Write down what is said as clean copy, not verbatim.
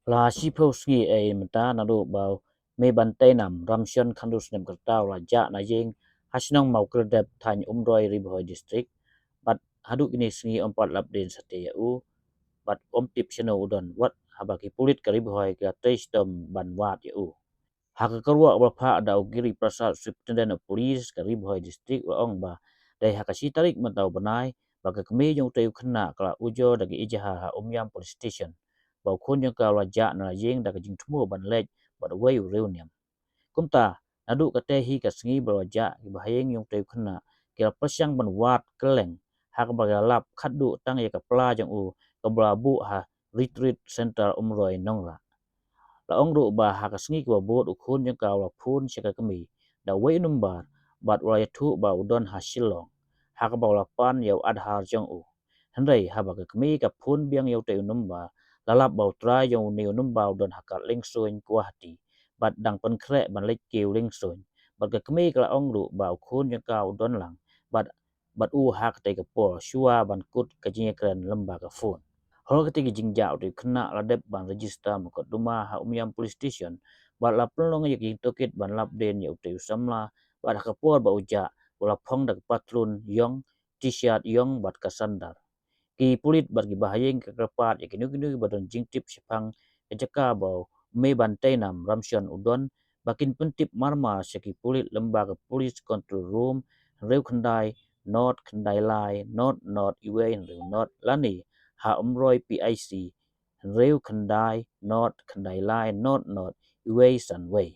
La Shipowski ay mata nado bau me bantai nam ramsyon khandus nem kertau la ja na jing hasnong mau kerdep tany umroi riboy district bat haduk ini sengi ompat labden sate u bat om tip cheno udon wat habaki pulit kariboy ka teistom banwat u haka karwa wapha ada ugiri prasad superintendent of police kariboy district wa ong ba dai haka si tarik matau banai baka kemi jong tayu khna kala ujo dagi ijaha ha umyam police station bau khun yang kala ja na jing daga jing thmo ban lej bat wai reuniam kumta nadu kate hi ka sengi baraja bahayeng yung tayu khna kila pasyang ban wat keleng haka bagalap khadu tang ya ka pla jong u kablabu ha retreat center umroi nongra la ong ru ba ha ka sngi ko bot ukhun yang ka la phun cheka kami da wei number bat wa thu ba udon ha shilong ha ka ba la pan yau adhar jong u handai ha ba ka kami ka phun biang yau te number la lap ba tra yau ne number udon ha ka ling soin kwa hati bat dang pen kre ban lek kiu ling soin bat ka kami ka ong ru ba ukhun yang ka udon lang bat u ha ka te ka por shua ban kut ka jing kren lamba ka phun hol ketika jingjau di kena ladep ban register mukot duma ha umyam police station bat la pelong yak ing tokit ban lap den ya utai samla bat ka por ba uja wala phong dak patrun yong t-shirt yong bat ka sandar ki pulit bat ki bahayeng ka kerpat yak inu inu badon jingtip sipang ejaka bau me bantai nam ramsyon udon bakin pentip marma seki pulit lembaga police control room reu khandai not khandai lai not iwe reu not lani ha umroi PIC reu khandai not khandai lai not iwe san wei